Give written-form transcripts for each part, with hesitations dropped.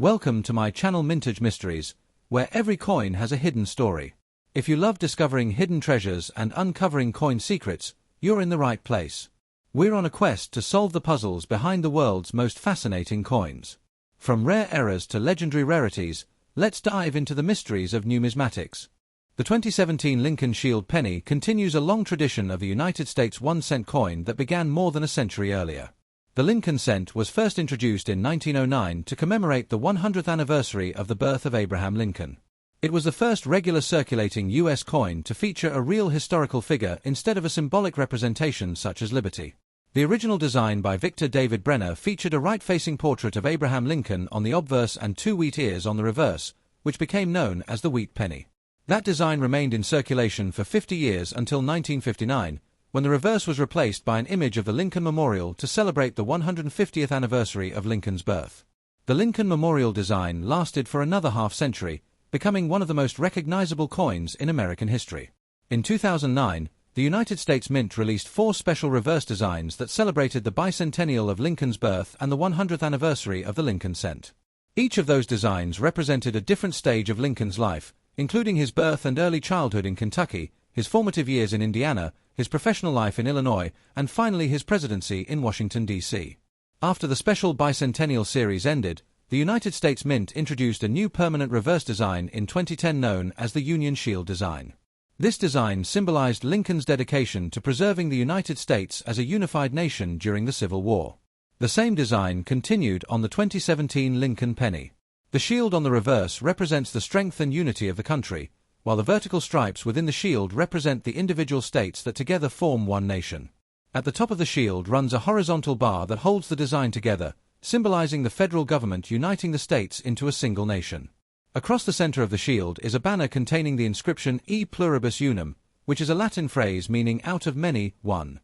Welcome to my channel Mintage Mysteries, where every coin has a hidden story. If you love discovering hidden treasures and uncovering coin secrets, you're in the right place. We're on a quest to solve the puzzles behind the world's most fascinating coins. From rare errors to legendary rarities, let's dive into the mysteries of numismatics. The 2017 Lincoln Shield penny continues a long tradition of the United States 1-cent coin that began more than a century earlier. The Lincoln cent was first introduced in 1909 to commemorate the 100th anniversary of the birth of Abraham Lincoln. It was the first regular circulating U.S. coin to feature a real historical figure instead of a symbolic representation such as liberty. The original design by Victor David Brenner featured a right-facing portrait of Abraham Lincoln on the obverse and two wheat ears on the reverse, which became known as the wheat penny. That design remained in circulation for 50 years until 1959, when the reverse was replaced by an image of the Lincoln Memorial to celebrate the 150th anniversary of Lincoln's birth. The Lincoln Memorial design lasted for another half-century, becoming one of the most recognizable coins in American history. In 2009, the United States Mint released 4 special reverse designs that celebrated the bicentennial of Lincoln's birth and the 100th anniversary of the Lincoln cent. Each of those designs represented a different stage of Lincoln's life, including his birth and early childhood in Kentucky, his formative years in Indiana, his professional life in Illinois, and finally his presidency in Washington, D.C. After the special bicentennial series ended, the United States Mint introduced a new permanent reverse design in 2010 known as the Union Shield design. This design symbolized Lincoln's dedication to preserving the United States as a unified nation during the Civil War. The same design continued on the 2017 Lincoln penny. The shield on the reverse represents the strength and unity of the country, while the vertical stripes within the shield represent the individual states that together form one nation. At the top of the shield runs a horizontal bar that holds the design together, symbolizing the federal government uniting the states into a single nation. Across the center of the shield is a banner containing the inscription E pluribus unum, which is a Latin phrase meaning out of many, one.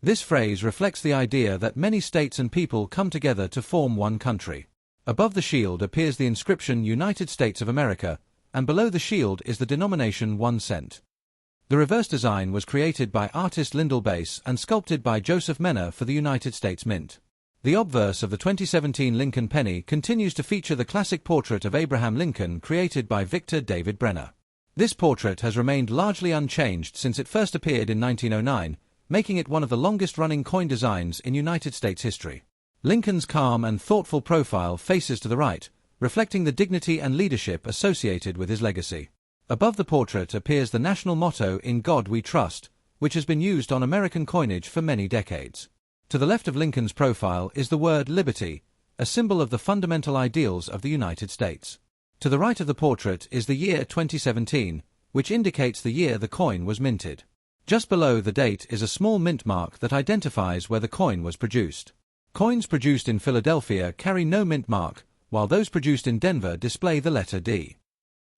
This phrase reflects the idea that many states and people come together to form one country. Above the shield appears the inscription United States of America, and below the shield is the denomination 1 cent. The reverse design was created by artist Lyndall Bass and sculpted by Joseph Menner for the United States Mint. The obverse of the 2017 Lincoln penny continues to feature the classic portrait of Abraham Lincoln created by Victor David Brenner. This portrait has remained largely unchanged since it first appeared in 1909, making it one of the longest-running coin designs in United States history. Lincoln's calm and thoughtful profile faces to the right, reflecting the dignity and leadership associated with his legacy. Above the portrait appears the national motto "In God We Trust," which has been used on American coinage for many decades. To the left of Lincoln's profile is the word liberty, a symbol of the fundamental ideals of the United States. To the right of the portrait is the year 2017, which indicates the year the coin was minted. Just below the date is a small mint mark that identifies where the coin was produced. Coins produced in Philadelphia carry no mint mark, while those produced in Denver display the letter D.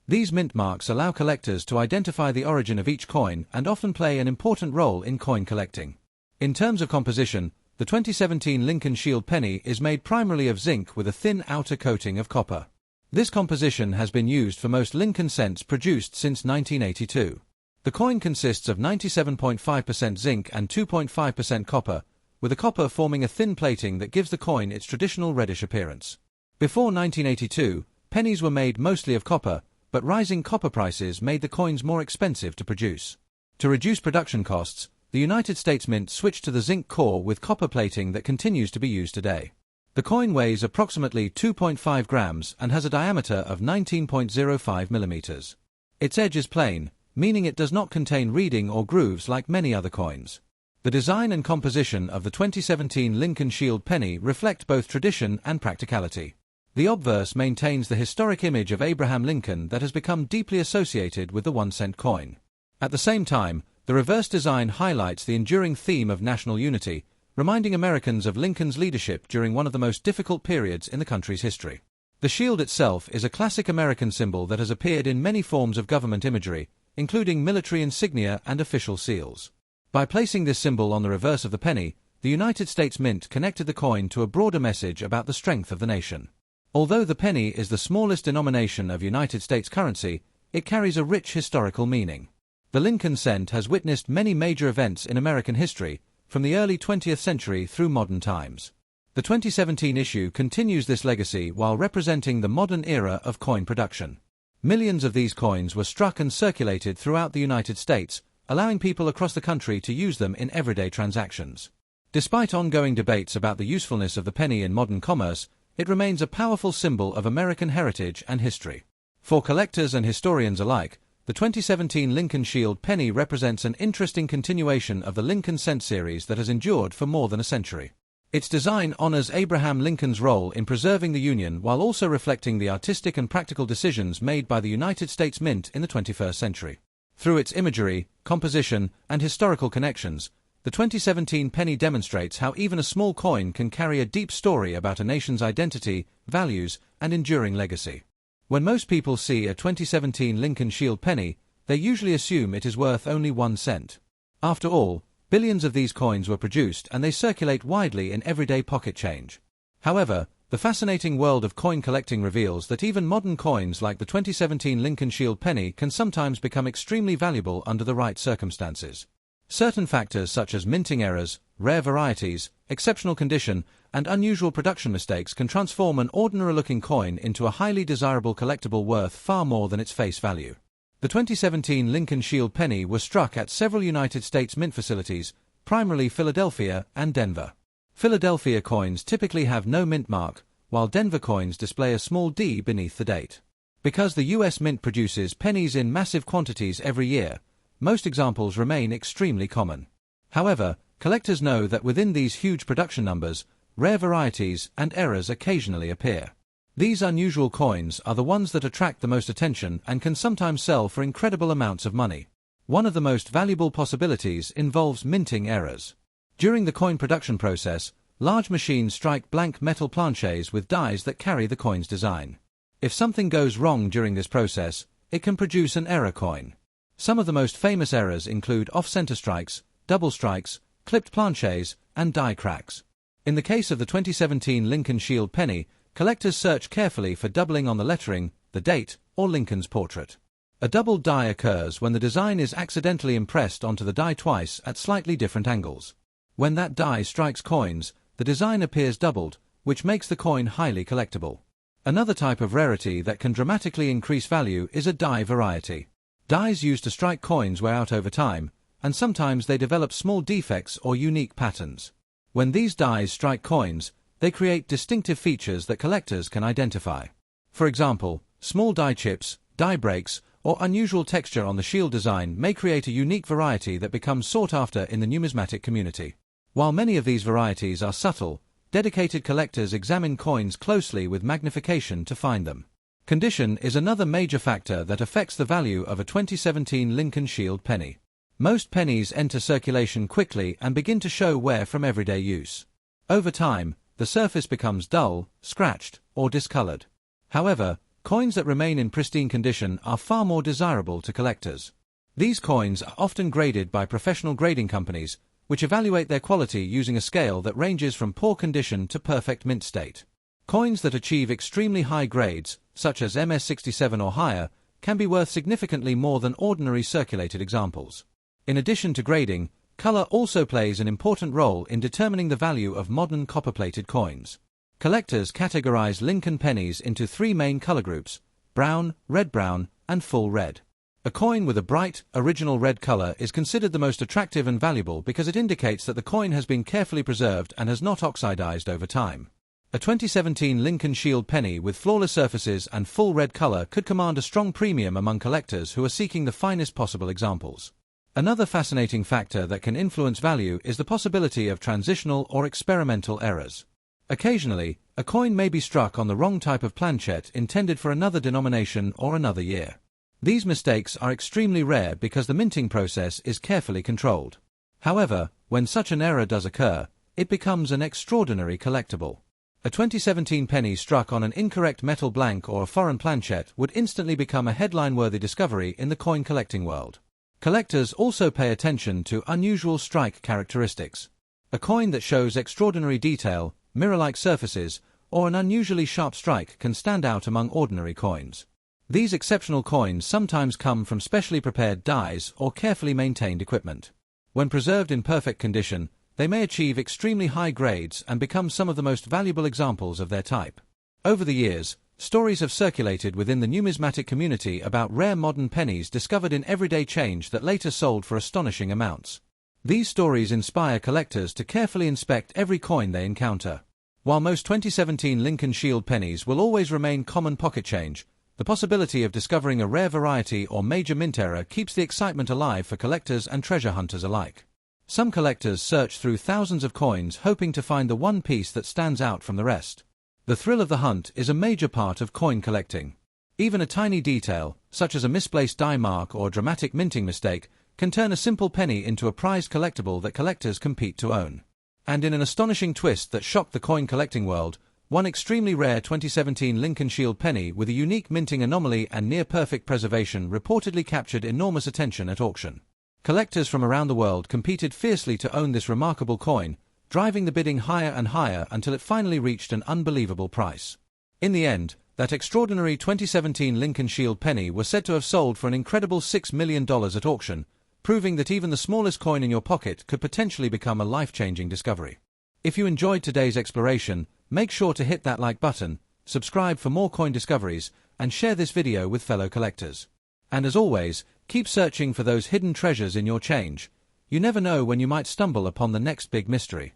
These mint marks allow collectors to identify the origin of each coin and often play an important role in coin collecting. In terms of composition, the 2017 Lincoln Shield penny is made primarily of zinc with a thin outer coating of copper. This composition has been used for most Lincoln cents produced since 1982. The coin consists of 97.5% zinc and 2.5% copper, with the copper forming a thin plating that gives the coin its traditional reddish appearance. Before 1982, pennies were made mostly of copper, but rising copper prices made the coins more expensive to produce. To reduce production costs, the United States Mint switched to the zinc core with copper plating that continues to be used today. The coin weighs approximately 2.5 grams and has a diameter of 19.05 millimeters. Its edge is plain, meaning it does not contain reeding or grooves like many other coins. The design and composition of the 2017 Lincoln Shield penny reflect both tradition and practicality. The obverse maintains the historic image of Abraham Lincoln that has become deeply associated with the 1-cent coin. At the same time, the reverse design highlights the enduring theme of national unity, reminding Americans of Lincoln's leadership during one of the most difficult periods in the country's history. The shield itself is a classic American symbol that has appeared in many forms of government imagery, including military insignia and official seals. By placing this symbol on the reverse of the penny, the United States Mint connected the coin to a broader message about the strength of the nation. Although the penny is the smallest denomination of United States currency, it carries a rich historical meaning. The Lincoln cent has witnessed many major events in American history, from the early 20th century through modern times. The 2017 issue continues this legacy while representing the modern era of coin production. Millions of these coins were struck and circulated throughout the United States, allowing people across the country to use them in everyday transactions. Despite ongoing debates about the usefulness of the penny in modern commerce, it remains a powerful symbol of American heritage and history. For collectors and historians alike, the 2017 Lincoln Shield penny represents an interesting continuation of the Lincoln cent series that has endured for more than a century. Its design honors Abraham Lincoln's role in preserving the Union while also reflecting the artistic and practical decisions made by the United States Mint in the 21st century. Through its imagery, composition, and historical connections, the 2017 penny demonstrates how even a small coin can carry a deep story about a nation's identity, values, and enduring legacy. When most people see a 2017 Lincoln Shield penny, they usually assume it is worth only 1 cent. After all, billions of these coins were produced and they circulate widely in everyday pocket change. However, the fascinating world of coin collecting reveals that even modern coins like the 2017 Lincoln Shield penny can sometimes become extremely valuable under the right circumstances. Certain factors such as minting errors, rare varieties, exceptional condition, and unusual production mistakes can transform an ordinary-looking coin into a highly desirable collectible worth far more than its face value. The 2017 Lincoln Shield penny was struck at several United States mint facilities, primarily Philadelphia and Denver. Philadelphia coins typically have no mint mark, while Denver coins display a small D beneath the date. Because the U.S. Mint produces pennies in massive quantities every year, most examples remain extremely common. However, collectors know that within these huge production numbers, rare varieties and errors occasionally appear. These unusual coins are the ones that attract the most attention and can sometimes sell for incredible amounts of money. One of the most valuable possibilities involves minting errors. During the coin production process, large machines strike blank metal planchets with dies that carry the coin's design. If something goes wrong during this process, it can produce an error coin. Some of the most famous errors include off-center strikes, double strikes, clipped planchets, and die cracks. In the case of the 2017 Lincoln Shield penny, collectors search carefully for doubling on the lettering, the date, or Lincoln's portrait. A double die occurs when the design is accidentally impressed onto the die twice at slightly different angles. When that die strikes coins, the design appears doubled, which makes the coin highly collectible. Another type of rarity that can dramatically increase value is a die variety. Dies used to strike coins wear out over time, and sometimes they develop small defects or unique patterns. When these dies strike coins, they create distinctive features that collectors can identify. For example, small die chips, die breaks, or unusual texture on the shield design may create a unique variety that becomes sought after in the numismatic community. While many of these varieties are subtle, dedicated collectors examine coins closely with magnification to find them. Condition is another major factor that affects the value of a 2017 Lincoln Shield penny. Most pennies enter circulation quickly and begin to show wear from everyday use. Over time, the surface becomes dull, scratched, or discolored. However, coins that remain in pristine condition are far more desirable to collectors. These coins are often graded by professional grading companies, which evaluate their quality using a scale that ranges from poor condition to perfect mint state. Coins that achieve extremely high grades, such as MS67 or higher, can be worth significantly more than ordinary circulated examples. In addition to grading, color also plays an important role in determining the value of modern copper-plated coins. Collectors categorize Lincoln pennies into 3 main color groups: brown, red-brown, and full red. A coin with a bright, original red color is considered the most attractive and valuable because it indicates that the coin has been carefully preserved and has not oxidized over time. A 2017 Lincoln Shield penny with flawless surfaces and full red color could command a strong premium among collectors who are seeking the finest possible examples. Another fascinating factor that can influence value is the possibility of transitional or experimental errors. Occasionally, a coin may be struck on the wrong type of planchet intended for another denomination or another year. These mistakes are extremely rare because the minting process is carefully controlled. However, when such an error does occur, it becomes an extraordinary collectible. A 2017 penny struck on an incorrect metal blank or a foreign planchet would instantly become a headline-worthy discovery in the coin collecting world. Collectors also pay attention to unusual strike characteristics. A coin that shows extraordinary detail, mirror-like surfaces, or an unusually sharp strike can stand out among ordinary coins. These exceptional coins sometimes come from specially prepared dies or carefully maintained equipment. When preserved in perfect condition, they may achieve extremely high grades and become some of the most valuable examples of their type. Over the years, stories have circulated within the numismatic community about rare modern pennies discovered in everyday change that later sold for astonishing amounts. These stories inspire collectors to carefully inspect every coin they encounter. While most 2017 Lincoln Shield pennies will always remain common pocket change, the possibility of discovering a rare variety or major mint error keeps the excitement alive for collectors and treasure hunters alike. Some collectors search through thousands of coins hoping to find the one piece that stands out from the rest. The thrill of the hunt is a major part of coin collecting. Even a tiny detail, such as a misplaced die mark or dramatic minting mistake, can turn a simple penny into a prized collectible that collectors compete to own. And in an astonishing twist that shocked the coin collecting world, one extremely rare 2017 Lincoln Shield penny with a unique minting anomaly and near-perfect preservation reportedly captured enormous attention at auction. Collectors from around the world competed fiercely to own this remarkable coin, driving the bidding higher and higher until it finally reached an unbelievable price. In the end, that extraordinary 2017 Lincoln Shield penny was said to have sold for an incredible $6 million at auction, proving that even the smallest coin in your pocket could potentially become a life-changing discovery. If you enjoyed today's exploration, make sure to hit that like button, subscribe for more coin discoveries, and share this video with fellow collectors. And as always, keep searching for those hidden treasures in your change. You never know when you might stumble upon the next big mystery.